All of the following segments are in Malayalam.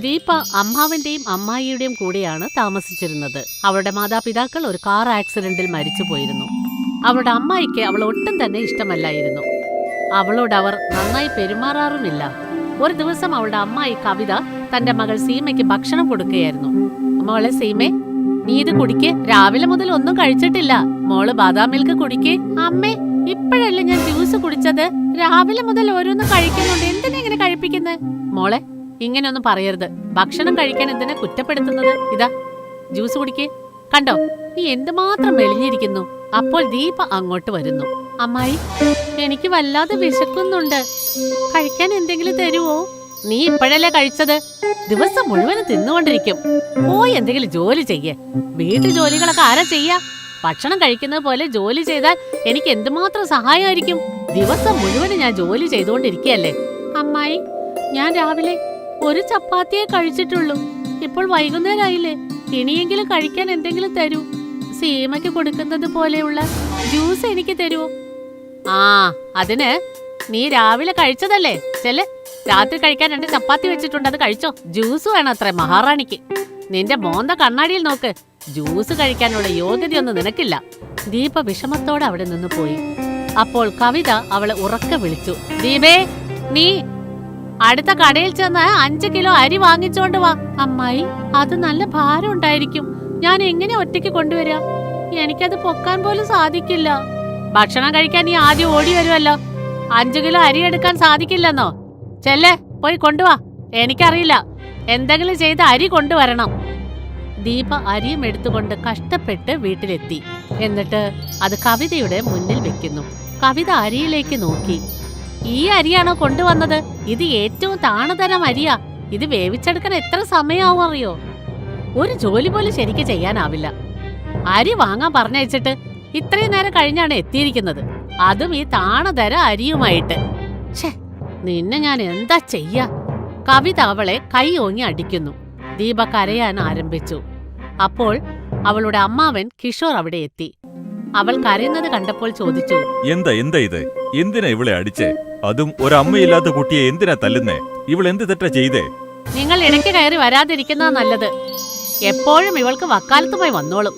ദീപ അമ്മാവന്റെയും അമ്മായിയുടെയും കൂടെയാണ് താമസിച്ചിരുന്നത്. അവളുടെ മാതാപിതാക്കൾ ഒരു കാർ ആക്സിഡന്റിൽ മരിച്ചു പോയിരുന്നു. അവളുടെ അമ്മായിക്ക് അവൾ ഒട്ടും തന്നെ ഇഷ്ടമല്ലായിരുന്നു. അവളോട് അവർ നന്നായി പെരുമാറാറുമില്ല. ഒരു ദിവസം അവളുടെ അമ്മായി കവിത തന്റെ മകൾ സീമയ്ക്ക് ഭക്ഷണം കൊടുക്കുകയായിരുന്നു. മോളെ സീമേ, നീ ഇത് കുടിക്ക്. രാവിലെ മുതൽ ഒന്നും കഴിച്ചിട്ടില്ല. മോള് ബാദാം മിൽക്ക് കുടിക്ക്. അമ്മേ, ഇപ്പോഴല്ലേ ഞാൻ ജ്യൂസ് കുടിച്ചത്. രാവിലെ മുതൽ ഓരോന്നും കഴിക്കുന്നുണ്ട്. എന്തിനാ ഇങ്ങനെ കഴിപ്പിക്കുന്നത്? മോളെ, ഇങ്ങനെയൊന്നും പറയരുത്. ഭക്ഷണം കഴിക്കാൻ എന്തിനാ കുറ്റപ്പെടുത്തുന്നത്? ഇതാ ജ്യൂസ് കുടിക്ക്. കണ്ടോ, നീ എന്തുമാത്രം മെലിഞ്ഞിരിക്കുന്നു. അപ്പോൾ ദീപ അങ്ങോട്ട് വരുന്നു. അമ്മായി, എനിക്ക് വല്ലാതെ വിശക്കുന്നുണ്ട്. കഴിക്കാൻ എന്തെങ്കിലും തരുവോ? നീ ഇപ്പോഴല്ലേ കഴിച്ചത്. ദിവസം മുഴുവനും തിന്നുകൊണ്ടിരിക്കും. പോയി എന്തെങ്കിലും ജോലി ചെയ്യേ. വീട്ടു ജോലികളൊക്കെ ആരാ ചെയ്യാ? ഭക്ഷണം കഴിക്കുന്നത് പോലെ ജോലി ചെയ്താൽ എനിക്ക് എന്തുമാത്രം സഹായമായിരിക്കും. ദിവസം മുഴുവനും ഞാൻ ജോലി ചെയ്തുകൊണ്ടിരിക്കുകയല്ലേ. അമ്മായി, ഞാൻ രാവിലെ ഒരു ചപ്പാത്തിയെ കഴിച്ചിട്ടുള്ളൂ. ഇപ്പോൾ വൈകുന്നേരമായില്ലേ. ഇനിയെങ്കിലും കഴിക്കാൻ എന്തെങ്കിലും തരൂ. സീമയ്ക്ക് കൊടുക്കുന്നത് പോലെയുള്ള ജ്യൂസ് എനിക്ക് തരുമോ? ആ, അതിന് നീ രാവിലെ കഴിച്ചതല്ലേ. ചെല്ല്, രാത്രി കഴിക്കാൻ 2 ചപ്പാത്തി വെച്ചിട്ടുണ്ട്, അത് കഴിച്ചോ. ജ്യൂസ് വേണം അത്ര മഹാറാണിക്ക്. നിന്റെ മോന്ത കണ്ണാടിയിൽ നോക്ക്. ജ്യൂസ് കഴിക്കാനുള്ള യോഗ്യതയൊന്നും നിനക്കില്ല. ദീപ വിഷമത്തോടെ അവിടെ നിന്ന് പോയി. അപ്പോൾ കവിത അവളെ ഉറക്കെ വിളിച്ചു. ദീപേ, നീ അടുത്ത കടയിൽ ചെന്ന് 5 കിലോ അരി വാങ്ങിച്ചോണ്ട് വാ. അമ്മായി, അത് നല്ല ഭാരം ഉണ്ടായിരിക്കും. ഞാൻ എങ്ങനെ ഒറ്റയ്ക്ക് കൊണ്ടുവരാ? എനിക്കത് പൊക്കാൻ പോലും സാധിക്കില്ല. ഭക്ഷണം കഴിക്കാൻ നീ ആദ്യം ഓടി വരുമല്ലോ. 5 കിലോ അരി എടുക്കാൻ സാധിക്കില്ലെന്നോ? ചെല്ലേ, പോയി കൊണ്ടുവാ. എനിക്കറിയില്ല, എന്തെങ്കിലും ചെയ്ത് അരി കൊണ്ടുവരണം. ദീപ അരിയും എടുത്തുകൊണ്ട് കഷ്ടപ്പെട്ട് വീട്ടിലെത്തി. എന്നിട്ട് അത് കവിതയുടെ മുന്നിൽ വെക്കുന്നു. കവിത അരിയിലേക്ക് നോക്കി. ഈ അരിയാണോ കൊണ്ടുവന്നത്? ഇത് ഏറ്റവും താണതരം അരിയാ. ഇത് വേവിച്ചെടുക്കാൻ എത്ര സമയമാവും അറിയോ? ഒരു ജോലി പോലും ശരിക്ക് ചെയ്യാനാവില്ല. അരി വാങ്ങാൻ പറഞ്ഞയച്ചിട്ട് ഇത്രയും നേരം കഴിഞ്ഞാണ് എത്തിയിരിക്കുന്നത്. അതും ഈ താണതര അരിയുമായിട്ട്. ഛേ, നിന്നെ ഞാൻ എന്താ ചെയ്യാ? കവിത അവളെ കൈ ഓങ്ങി അടിക്കുന്നു. ദീപ കരയാൻ ആരംഭിച്ചു. അപ്പോൾ അവളുടെ അമ്മാവൻ കിഷോർ അവിടെ എത്തി. അവൾ കരയുന്നത് കണ്ടപ്പോൾ ചോദിച്ചു, എന്താ ഇത്? എന്തിനാ ഇവളെ അടിച്ചേ? അതും ഒരമ്മയില്ലാത്ത കുട്ടിയെ എന്തിനാ തല്ലുന്നേ? ഇവൾ എന്ത് തെറ്റാ ചെയ്തേ? നിങ്ങൾ ഇടയ്ക്ക് കയറി വരാതിരിക്കുന്നതാ നല്ലത്. എപ്പോഴും ഇവൾക്ക് വക്കാലത്തുമായി വന്നോളും.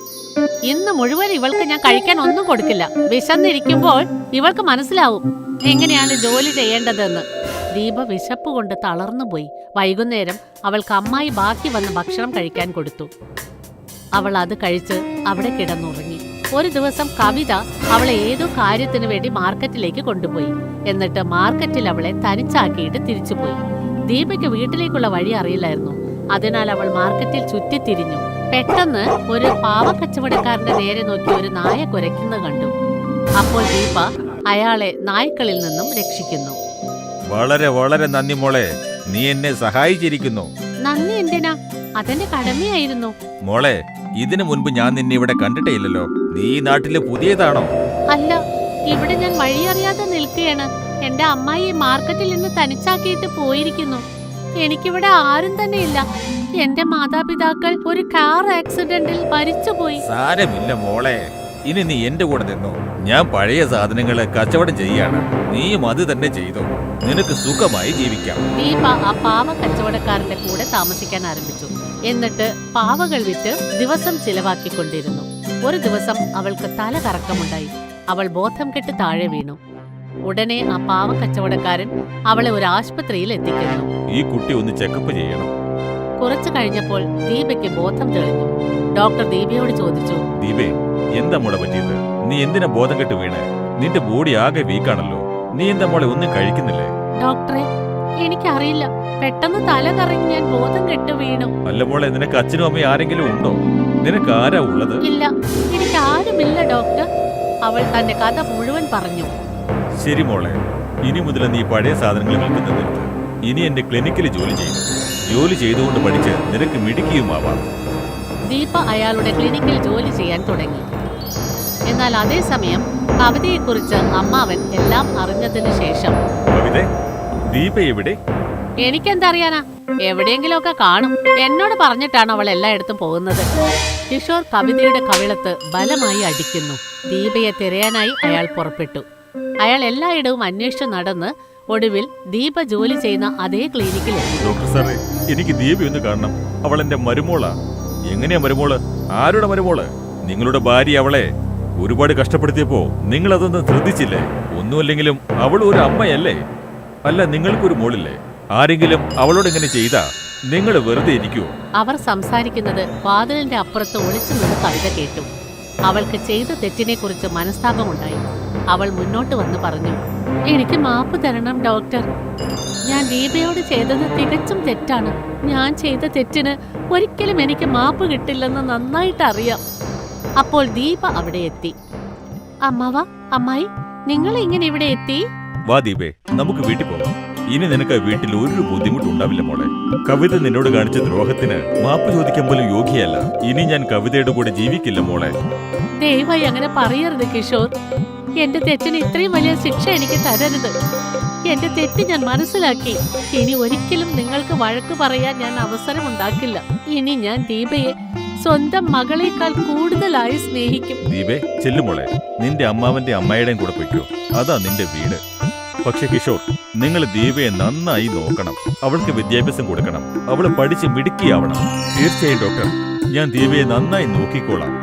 ഇന്ന് മുഴുവൻ ഇവൾക്ക് ഞാൻ കഴിക്കാൻ ഒന്നും കൊടുക്കില്ല. വിശന്നിരിക്കുമ്പോൾ ഇവൾക്ക് മനസ്സിലാവും എങ്ങനെയാണ് ജോലി ചെയ്യേണ്ടതെന്ന്. ദീപ വിശപ്പ് കൊണ്ട് തളർന്നുപോയി. വൈകുന്നേരം അവൾക്ക് അമ്മായി ബാക്കി വന്ന് ഭക്ഷണം കഴിക്കാൻ കൊടുത്തു. അവൾ അത് കഴിച്ച് അവിടെ കിടന്നുറങ്ങി. ഒരു ദിവസം കവിത അവളെ ഏതോ കാര്യത്തിനു വേണ്ടി മാർക്കറ്റിലേക്ക് കൊണ്ടുപോയി. എന്നിട്ട് മാർക്കറ്റിൽ അവളെ തനിച്ചാക്കിയിട്ട് തിരിച്ചുപോയി. ദീപയ്ക്ക് വീട്ടിലേക്കുള്ള വഴി അറിയില്ലായിരുന്നു. അതിനാൽ അവൾ മാർക്കറ്റിൽ ചുറ്റിത്തിരിഞ്ഞു. പെട്ടെന്ന് ഒരു പാവക്കച്ചവടക്കാരന്റെ നേരെ നോക്കി ഒരു നായ കുരയ്ക്കുന്നത് കണ്ടു. അപ്പോൾ ദീപ അയാളെ നായ്ക്കളിൽ നിന്നും രക്ഷിക്കുന്നു. വളരെ വളരെ നന്ദി മോളെ, നീ എന്നെ സഹായിച്ചിരിക്കുന്നു. നന്ദി എന്തിനാ? അതെന്റെ കടമയായിരുന്നു. മോളെ, ഇതിനു മുൻപ് ഞാൻ നിന്നെ ഇവിടെ കണ്ടിട്ടേ ഇല്ലല്ലോ. നീ ഈ നാട്ടിലെ പുതിയതാണോ? അല്ല, ഇവിടെ ഞാൻ വഴിയറിയാതെ നിൽക്കുകയാണ്. എന്റെ അമ്മായി മാർക്കറ്റിൽ നിന്ന് തനിച്ചാക്കിയിട്ട് പോയിരിക്കുന്നു. എനിക്കിവിടെ ആരും തന്നെ ഇല്ല. എന്റെ മാതാപിതാക്കൾ ഒരു കാർ ആക്സിഡന്റിൽ മരിച്ചുപോയി. സാരമില്ല മോളെ, ഇനി നീ എന്റെ കൂടെ നിന്നോ. ഞാൻ പഴയ സാധനങ്ങള് കച്ചവടം ചെയ്യാണ്. നീയും അത് തന്നെ ചെയ്തോ. നിനക്ക് സുഖമായി ജീവിക്കാം. ദീപ ആ പാവ കച്ചവടക്കാരന്റെ കൂടെ താമസിക്കാൻ ആരംഭിച്ചു. എന്നിട്ട് പാവകൾ വിറ്റ് ദിവസം ചിലവാക്കിക്കൊണ്ടിരുന്നു. ഒരു ദിവസം അവൾക്ക് തല കറക്കമുണ്ടായി. അവൾ ബോധം കെട്ട് താഴെ വീണു. ഉടനെ ആ പാവ കച്ചവടക്കാരൻ അവളെ ഒരു ആശുപത്രിയിൽ എത്തിക്കുന്നു. ഈ കുട്ടി ഒന്ന് ചെക്കപ്പ് ചെയ്യണം. കുറച്ചു കഴിഞ്ഞപ്പോൾ ദീപയ്ക്ക് ബോധം തെളിഞ്ഞു. ഡോക്ടർ ദീപയോട് ചോദിച്ചു, ദീപേ, എന്താ മോളെ പറ്റിയത്? നീ എന്തിനാ ബോധം കെട്ട് വീണേ? നിന്റെ ബോഡി ആകെ വീക്കാണല്ലോ. നീ എന്താ മോളെ ഒന്നും കഴിക്കുന്നില്ലേ? ഡോക്ടറെ, എനിക്കറിയില്ല. പെട്ടെന്ന് തല കറങ്ങി ഞാൻ ബോധം കെട്ട് വീണു. അല്ല മോളെ, നിനക്ക് അച്ഛനും അമ്മയും ആരെങ്കിലും ഉണ്ടോ? നിനക്ക് ആരാ ഉള്ളത്? ഇല്ല, എനിക്ക് ആരുമില്ല ഡോക്ടർ. അവൾ തന്റെ കഥ മുഴുവൻ പറഞ്ഞു. ശരി മോളെ, ഇനി മുതൽ നീ പഴയ സാധനങ്ങൾ വിൽക്കുന്നത് നിർത്ത്. ഇനി എന്റെ ക്ലിനിക്കിൽ ജോലി ചെയ്യും. ജോലി ചെയ്തുകൊണ്ട് പഠിച്ച് നിനക്ക് മിടുക്കിയുമാവാം. ദീപ അയാളുടെ ക്ലിനിക്കിൽ ജോലി ചെയ്യാൻ തുടങ്ങി. എന്നാൽ അതേസമയം കവിതയെക്കുറിച്ച് അമ്മാവൻ എല്ലാം അറിഞ്ഞതിനു ശേഷം, കവിത, ദീപ എവിടെ? എനിക്കെന്തറിയാനാ, എവിടെയെങ്കിലുമൊക്കെ കാണും. എന്നോട് പറഞ്ഞിട്ടാണ് അവൾ എല്ലായിടത്തും പോകുന്നത്. കിഷോർ കവിതയുടെ കവിളത്ത് ബലമായി അടിക്കുന്നു. ദീപയെ തിരയാനായി അയാൾ പുറപ്പെട്ടു. അയാൾ എല്ലായിടവും അന്വേഷിച്ചു നടന്ന് ഒടുവിൽ ദീപ ജോലി ചെയ്യുന്ന അതേ ക്ലിനിക്കിൽ എത്തി. ഡോക്ടർ സാറേ, എനിക്ക് ദീപി ഒന്ന് കാണണം. അവൾ എന്റെ മരുമോളാ. എങ്ങനെയാ മരുമോള്? ആരുടെ മരുമോള്? നിങ്ങളുടെ ഭാര്യ അവളെ ഒരുപാട് കഷ്ടപ്പെടുത്തിയപ്പോ നിങ്ങൾ അതൊന്നും ശ്രദ്ധിച്ചില്ലേ? ഒന്നുമല്ലെങ്കിലും അവൾ ഒരു അമ്മയല്ലേ? അല്ല, നിങ്ങൾക്കൊരു മോളില്ലേ? ആരെങ്കിലും അവളോട് ഇങ്ങനെ ചെയ്താ നിങ്ങൾ വെറുതെ ഇരിക്കുവോ? അവർ സംസാരിക്കുന്നത് വാതിലിന്റെ അപ്പുറത്ത് ഒളിച്ചു നിന്ന് കവിത കേട്ടു. അവൾക്ക് ചെയ്ത തെറ്റിനെക്കുറിച്ച് മനസ്താപമുണ്ടായി. അവൾ മുന്നോട്ട് വന്ന് പറഞ്ഞു, എനിക്ക് മാപ്പ് തരണം ഡോക്ടർ. ഞാൻ ദീപയോട് ചെയ്തത് തികച്ചും തെറ്റാണ്. ഞാൻ ചെയ്ത തെറ്റിന് ഒരിക്കലും എനിക്ക് മാപ്പ് കിട്ടില്ലെന്ന് നന്നായിട്ട് അറിയാം. അപ്പോൾ ദീപ അവിടെ എത്തി. അമ്മവ, അമ്മായി, നിങ്ങൾ ഇങ്ങനെ ഇവിടെ എത്തി? വാ ദീപേ, നമുക്ക് വീട്ടിൽ പോകാം. ഇനി നിനക്ക് വീട്ടിൽ ഒരു ബുദ്ധിമുട്ടുണ്ടാവില്ല മോളെ. കവിത നിന്നോട് കാണിച്ച ദ്രോഹത്തിന് മാപ്പ് ചോദിക്കാൻ പോലും യോഗ്യയല്ല. ഇനി ഞാൻ കവിതയുടെ കൂടെ ജീവിക്കില്ല മോളെ. ദയവായി അങ്ങനെ പറയരുത് കിഷോർ. എന്റെ തെറ്റിന് ഇത്രയും വലിയ ശിക്ഷ എനിക്ക് തരരുത്. എന്റെ തെറ്റ് ഞാൻ മനസ്സിലാക്കി. ഇനി ഒരിക്കലും നിങ്ങൾക്ക് വഴക്ക് പറയാൻ ഞാൻ അവസരമുണ്ടാക്കില്ല. ഇനി ഞാൻ ദീപയെ സ്വന്തം മകളേക്കാൾ കൂടുതലായി സ്നേഹിക്കും. ദീപേ, ചെല്ലുമോളെ. നിന്റെ അമ്മാവന്റെ അമ്മായിയുടെയും കൂടെ പൊയ്ക്കോ. അതാ നിന്റെ വീട്. പക്ഷെ കിഷോർ, നിങ്ങൾ ദീപയെ നന്നായി നോക്കണം. അവൾക്ക് വിദ്യാഭ്യാസം കൊടുക്കണം. അവള് പഠിച്ച് മിടുക്കിയാവണം. തീർച്ചയായും ഡോക്ടർ, ഞാൻ ദീപയെ നന്നായി നോക്കിക്കോളാം.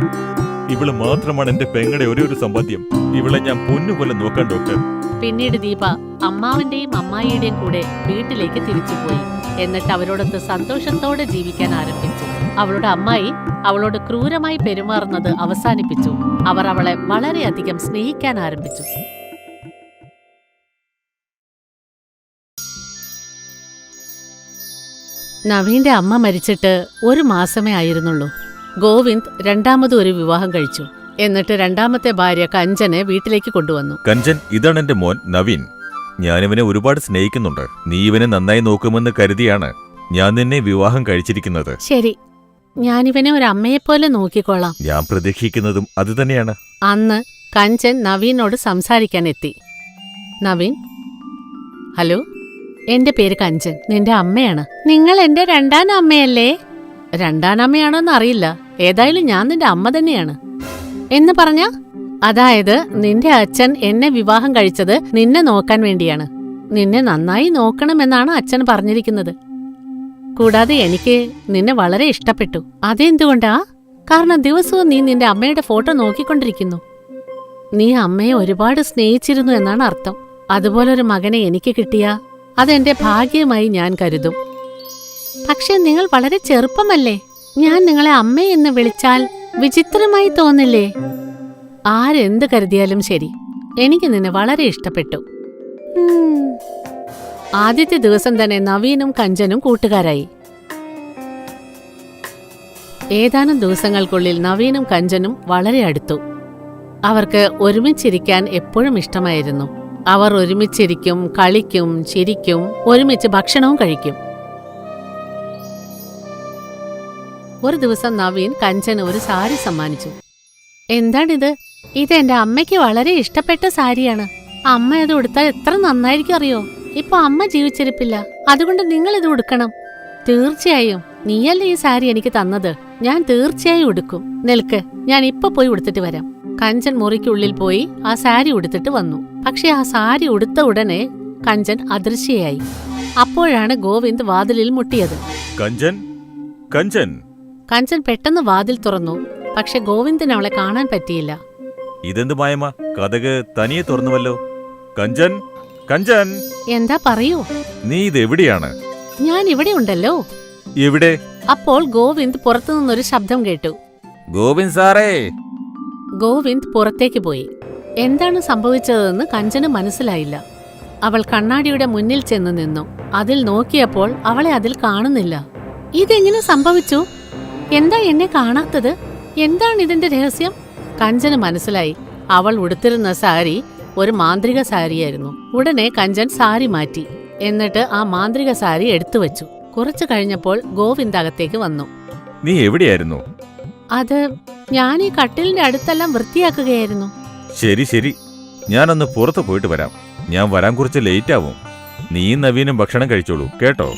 ഇവള് മാത്രമാണ് എന്റെ പെങ്ങളുടെ ഒരു സമ്പാദ്യം. ഇവളെ ഞാൻ പൊന്നുപോലെ നോക്കാം ഡോക്ടർ. പിന്നീട് ദീപ അമ്മാവന്റെയും അമ്മായിയുടെയും കൂടെ വീട്ടിലേക്ക് തിരിച്ചുപോയി. എന്നിട്ട് അവരോടൊത്ത് സന്തോഷത്തോടെ ജീവിക്കാൻ ആരംഭിച്ചു. അവളുടെ അമ്മായി അവളോട് ക്രൂരമായി പെരുമാറുന്നത് അവസാനിപ്പിച്ചു. അവർ അവളെ വളരെയധികം സ്നേഹിക്കാൻ ആരംഭിച്ചു. നവീന്റെ അമ്മ മരിച്ചിട്ട് 1 മാസമേ ആയിരുന്നുള്ളൂ. ഗോവിന്ദ് രണ്ടാമത് ഒരു വിവാഹം കഴിച്ചു. എന്നിട്ട് രണ്ടാമത്തെ ഭാര്യ കഞ്ചനെ വീട്ടിലേക്ക് കൊണ്ടുവന്നു. കഞ്ചൻ, ഇതാണ് എന്റെ മോൻ നവീൻ. ഞാനിവനെ ഒരുപാട് സ്നേഹിക്കുന്നുണ്ട്. നീ ഇവനെ നന്നായി നോക്കുമെന്ന് കരുതിയാണ് ഞാൻ നിന്നെ വിവാഹം കഴിച്ചിരിക്കുന്നത്. ശരി, ഞാനിവനെ ഒരു അമ്മയെപ്പോലെ നോക്കിക്കൊള്ളാം. ഞാൻ പ്രതീക്ഷിക്കുന്നതും അത് തന്നെയാണ്. അന്ന് കഞ്ചൻ നവീനോട് സംസാരിക്കാൻ എത്തി. നവീൻ, ഹലോ, എന്റെ പേര് കഞ്ചൻ. നിന്റെ അമ്മയാണ്. നിങ്ങൾ എന്റെ രണ്ടാം അമ്മയല്ലേ? രണ്ടാം അമ്മയാണോന്ന് അറിയില്ല. ഏതായാലും ഞാൻ നിന്റെ അമ്മ തന്നെയാണ്. എന്ന് പറഞ്ഞ, അതായത് നിന്റെ അച്ഛൻ എന്നെ വിവാഹം കഴിച്ചത് നിന്നെ നോക്കാൻ വേണ്ടിയാണ്. നിന്നെ നന്നായി നോക്കണമെന്നാണ് അച്ഛൻ പറഞ്ഞിരിക്കുന്നത്. കൂടാതെ എനിക്ക് നിന്നെ വളരെ ഇഷ്ടപ്പെട്ടു. അതെന്തുകൊണ്ടാ? കാരണം ദിവസവും നീ നിന്റെ അമ്മയുടെ ഫോട്ടോ നോക്കിക്കൊണ്ടിരിക്കുന്നു. നീ അമ്മയെ ഒരുപാട് സ്നേഹിച്ചിരുന്നു എന്നാണ് അർത്ഥം. അതുപോലൊരു മകനെ എനിക്ക് കിട്ടിയാ അതെന്റെ ഭാഗ്യമായി ഞാൻ കരുതും. പക്ഷെ നിങ്ങൾ വളരെ ചെറുപ്പമല്ലേ? ഞാൻ നിങ്ങളെ അമ്മയെന്ന് വിളിച്ചാൽ വിചിത്രമായി തോന്നില്ലേ? ആരെന്ത് കരുതിയാലും ശരി, എനിക്ക് നിന്നെ വളരെ ഇഷ്ടപ്പെട്ടു. ആദ്യത്തെ ദിവസം തന്നെ നവീനും കഞ്ചനും കൂട്ടുകാരായി. ഏതാനും ദിവസങ്ങൾക്കുള്ളിൽ നവീനും കഞ്ചനും വളരെ അടുത്തു. അവർക്ക് ഒരുമിച്ചിരിക്കാൻ എപ്പോഴും ഇഷ്ടമായിരുന്നു. അവർ ഒരുമിച്ചിരിക്കും, കളിക്കും, ചിരിക്കും, ഒരുമിച്ച് ഭക്ഷണവും കഴിക്കും. ഒരു ദിവസം നവീൻ കഞ്ചന് ഒരു സാരി സമ്മാനിച്ചു. എന്താണിത്? ഇത് എന്റെ അമ്മയ്ക്ക് വളരെ ഇഷ്ടപ്പെട്ട സാരിയാണ്. അമ്മ ഇത് ഉടുത്താൽ എത്ര നന്നായിരിക്കും അറിയോ? ഇപ്പൊ അമ്മ ജീവിച്ചിരിപ്പില്ല. അതുകൊണ്ട് നിങ്ങൾ ഇത് ഉടുക്കണം. തീർച്ചയായും. നീയല്ലേ ഈ സാരി എനിക്ക് തന്നത്. ഞാൻ തീർച്ചയായും ഉടുക്കും. നിൽക്ക്, ഞാൻ ഇപ്പൊ പോയി ഉടുത്തിട്ട് വരാം. കഞ്ചൻ മുറിക്കുള്ളിൽ പോയി ആ സാരി ഉടുത്തിട്ട് വന്നു. പക്ഷെ ആ സാരി ഉടുത്ത ഉടനെ കഞ്ചൻ അദൃശ്യയായി. അപ്പോഴാണ് ഗോവിന്ദ് വാതിലിൽ മുട്ടിയത്. കഞ്ചൻ, കഞ്ചൻ. കഞ്ചൻ പെട്ടെന്ന് വാതിൽ തുറന്നു. പക്ഷെ ഗോവിന്ദിന് അവളെ കാണാൻ പറ്റിയില്ല. ഇതെന്ത് മായമാ? കതക് തനിയെ തുറന്നുവല്ലോ. കഞ്ചൻ, കഞ്ചൻ. എന്താ പറയൂ? നീ ഇതെവിടെയാണ്? ഞാൻ ഇവിടെ ഉണ്ടല്ലോ. എവിടെ? അപ്പോൾ ഗോവിന്ദ് പുറത്തുനിന്നൊരു ശബ്ദം കേട്ടു. ഗോവിന്ദ് സാറേ. ഗോവിന്ദ് പുറത്തേക്ക് പോയി. എന്താണ് സംഭവിച്ചതെന്ന് കഞ്ചന് മനസ്സിലായില്ല. അവൾ കണ്ണാടിയുടെ മുന്നിൽ ചെന്ന് നിന്നു. അതിൽ നോക്കിയപ്പോൾ അവളെ അതിൽ കാണുന്നില്ല. ഇതെങ്ങനെ സംഭവിച്ചു? എന്താ എന്നെ കാണാത്തത്? എന്താണ് ഇതിന്റെ രഹസ്യം? കഞ്ചന് മനസ്സിലായി. അവൾ ഉടുത്തിരുന്ന സാരി ഒരു മാന്ത്രിക സാരിയായിരുന്നു. ഉടനെ കഞ്ചൻ സാരി മാറ്റി. എന്നിട്ട് ആ മാന്ത്രിക സാരി എടുത്തുവച്ചു. കുറച്ചു കഴിഞ്ഞപ്പോൾ ഗോവിന്ദ് അകത്തേക്ക് വന്നു. നീ എവിടെയായിരുന്നു? അത് ഞാൻ ഈ കട്ടിലിന്റെ അടുത്തെല്ലാം വൃത്തിയാക്കുകയായിരുന്നു. ശരി ശരി, ഞാനൊന്ന് പുറത്ത് പോയിട്ട് വരാം. ഞാൻ വരാൻ കുറച്ച് ലേറ്റ് ആവും. നീ നവീനും ഭക്ഷണം കഴിച്ചോളൂ കേട്ടോ.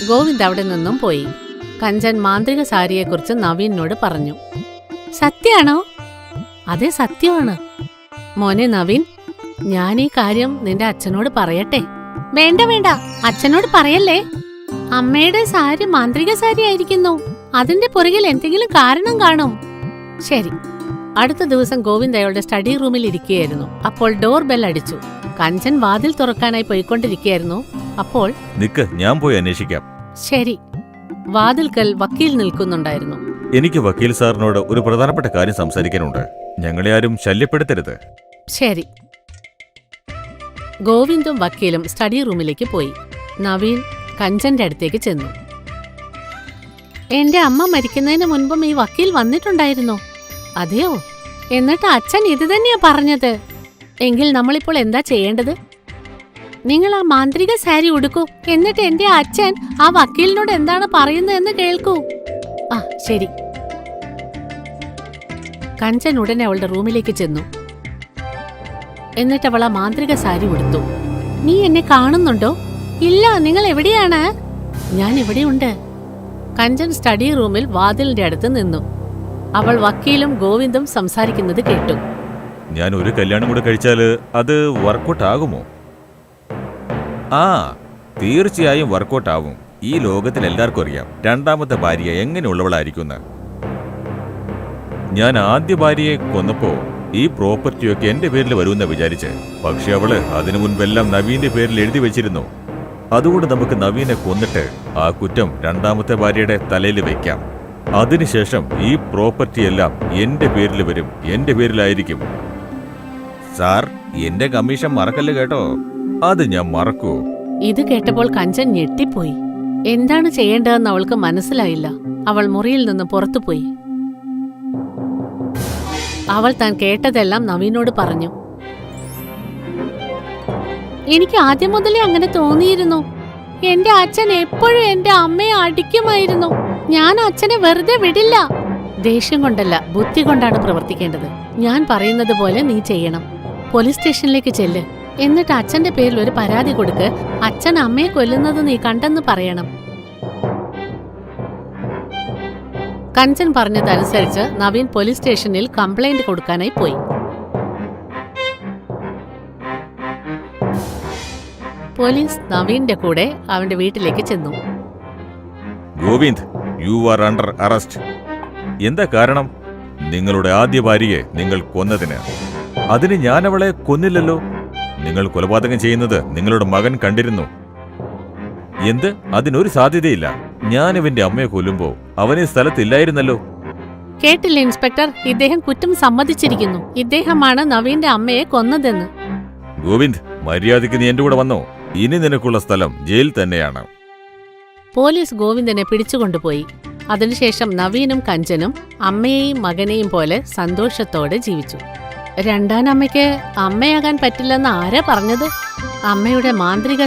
ഗോവിന്ദ് അവിടെ നിന്നും പോയി. കഞ്ചൻ മാന്ത്രിക സാരിയെക്കുറിച്ച് നവീനോട് പറഞ്ഞു. സത്യാണോ? അതെ, സത്യമാണ്. മോനെ നവീൻ, ഞാൻ ഈ കാര്യം നിന്റെ അച്ഛനോട് പറയട്ടെ? വേണ്ട വേണ്ട, അച്ഛനോട് പറയല്ലേ. അമ്മയുടെ സാരി മാന്ത്രിക സാരി ആയിരിക്കുന്നു. അതിന്റെ പുറകിൽ എന്തെങ്കിലും കാരണം കാണും. ശരി. അടുത്ത ദിവസം ഗോവിന്ദ് അയാളുടെ സ്റ്റഡി റൂമിൽ ഇരിക്കുകയായിരുന്നു. അപ്പോൾ ഡോർ ബെൽ അടിച്ചു. കഞ്ചൻ വാതിൽ തുറക്കാനായി പോയിക്കൊണ്ടിരിക്കുകയായിരുന്നു. അപ്പോൾ നിക്ക്, ഞാൻ പോയി അന്വേഷിക്കാം. ശരി. വാതിൽക്കൽ വക്കീൽ നിൽക്കുന്നുണ്ടായിരുന്നു. എനിക്ക് വക്കീൽ സാറിനോട് ഒരു പ്രധാനപ്പെട്ട കാര്യം സംസാരിക്കാനുണ്ട്. ഞങ്ങളെ ആരും ശല്യപ്പെടുത്തരുത്. ശരി. ഗോവിന്ദും വക്കീലും സ്റ്റഡി റൂമിലേക്ക് പോയി. നവീൻ കഞ്ചന്റെ അടുത്തേക്ക് ചെന്നു. എന്റെ അമ്മ മരിക്കുന്നതിന് മുൻപും ഈ വക്കീൽ വന്നിട്ടുണ്ടായിരുന്നോ? അതെയോ? എന്നിട്ട് അച്ഛൻ ഇത് തന്നെയാ പറഞ്ഞത്. എങ്കിൽ നമ്മളിപ്പോൾ എന്താ ചെയ്യേണ്ടത്? നിങ്ങൾ ആ മാന്ത്രിക സാരി ഉടുക്കൂ. എന്നിട്ട് എന്റെ അച്ഛൻ ആ വക്കീലിനോട് എന്താണ് പറയുന്നതെന്ന് കേൾക്കൂ. ആ ശരി. കഞ്ചൻ ഉടനെ അവളുടെ റൂമിലേക്ക് ചെന്നു. എന്നിട്ട് അവൾ ആ മാന്ത്രിക സാരി ഉടുത്തു. നീ എന്നെ കാണുന്നുണ്ടോ? ഇല്ല, നിങ്ങൾ എവിടെയാണ്? ഞാൻ ഇവിടെയുണ്ട്. കഞ്ചൻ സ്റ്റഡി റൂമിൽ വാതിലിന്റെ അടുത്ത് നിന്നു. അവൾ വക്കീലും ഗോവിന്ദും സംസാരിക്കുന്നത് കേട്ടു. ഞാൻ ഒരു കല്യാണം കൂടെ കഴിച്ചാല് അത് വർക്കൗട്ട് ആകുമോ? ആ, തീർച്ചയായും വർക്കൗട്ട് ആവും. ഈ ലോകത്തിൽ എല്ലാവർക്കും അറിയാം രണ്ടാമത്തെ ഭാര്യ എങ്ങനെയുള്ളവളായിരിക്കും. ഞാൻ ആദ്യ ഭാര്യയെ കൊന്നപ്പോ ഈ പ്രോപ്പർട്ടിയൊക്കെ എന്റെ പേരിൽ വരുമെന്ന് വിചാരിച്ച്. പക്ഷെ അവള് അതിനു മുൻപെല്ലാം നവീന്റെ പേരിൽ എഴുതി വെച്ചിരുന്നു. അതുകൊണ്ട് നമുക്ക് നവീനെ കൊന്നിട്ട് ആ കുറ്റം രണ്ടാമത്തെ ഭാര്യയുടെ തലയിൽ വെക്കാം. അതിനുശേഷം ഈ പ്രോപ്പർട്ടി എല്ലാം എന്റെ പേരിൽ വരും, എന്റെ പേരിലായിരിക്കും. സാർ, എന്റെ കമ്മീഷൻ മറക്കല്ലേ കേട്ടോ. അത് ഞാൻ മറക്കൂ. ഇത് കേട്ടപ്പോൾ കഞ്ചൻ ഞെട്ടിപ്പോയി. എന്താണ് ചെയ്യേണ്ടതെന്ന് അവൾക്ക് മനസ്സിലായില്ല. അവൾ മുറിയിൽ നിന്ന് പുറത്തുപോയി. അവൾ താൻ കേട്ടതെല്ലാം നവീനോട് പറഞ്ഞു. എനിക്ക് ആദ്യം മുതലേ അങ്ങനെ തോന്നിയിരുന്നു. എന്റെ അച്ഛൻ എപ്പോഴും എന്റെ അമ്മയെ അടിക്കുമായിരുന്നു. ഞാൻ അച്ഛനെ വെറുതെ വിടില്ല. ദേഷ്യം കൊണ്ടല്ല, ബുദ്ധി കൊണ്ടാണ് പ്രവർത്തിക്കേണ്ടത്. ഞാൻ പറയുന്നത് പോലെ നീ ചെയ്യണം. പോലീസ് സ്റ്റേഷനിലേക്ക് ചെല്ല്. എന്നിട്ട് അച്ഛന്റെ പേരിൽ ഒരു പരാതി കൊടുക്ക്. അച്ഛൻ അമ്മയെ കൊല്ലുന്നത് നീ കണ്ടെന്ന് പറയണം. കഞ്ചൻ പറഞ്ഞതനുസരിച്ച് നവീൻ പോലീസ് സ്റ്റേഷനിൽ കംപ്ലൈന്റ് കൊടുക്കാനായി പോയി. പോലീസ് നവീന്റെ കൂടെ അവന്റെ വീട്ടിലേക്ക് ചെന്നു. Govind, you are under arrest. എന്താ കാരണം? നിങ്ങളുടെ ആദ്യ ഭാര്യയെ നിങ്ങൾ കൊന്നതിന്. അതിന് ഞാൻ അവളെ കൊന്നില്ലല്ലോ. നിങ്ങൾ കൊലപാതകം ചെയ്യുന്നത് നിങ്ങളുടെ മകൻ കണ്ടിരുന്നു. എന്ത്? അതിനൊരു സാധ്യതയില്ല. ഞാൻ ഇവന്റെ അമ്മയെ കൊല്ലുമ്പോ അവനെ സ്ഥലത്തില്ലായിരുന്നല്ലോ. കേട്ടില്ല ഇൻസ്പെക്ടർ, ഇദ്ദേഹം കുറ്റം സമ്മതിച്ചിരിക്കുന്നു. ഇദ്ദേഹമാണ് നവീന്റെ അമ്മയെ കൊന്നതെന്ന്. ഗോവിന്ദ്, മര്യാദയ്ക്ക് നീ എന്റെ കൂടെ വന്നോ. ഇനി നിനക്കുള്ള സ്ഥലം ജയിൽ തന്നെയാണ്. പോലീസ് ഗോവിന്ദനെ പിടിച്ചുകൊണ്ടുപോയി. അതിനുശേഷം നവീനും കഞ്ചനും അമ്മയെയും മകനെയും പോലെ സന്തോഷത്തോടെ ജീവിച്ചു. രണ്ടാനമ്മയ്ക്ക് അമ്മയാകാൻ പറ്റില്ലെന്ന് ആരാ പറഞ്ഞത്? അമ്മയുടെ മാന്ത്രിക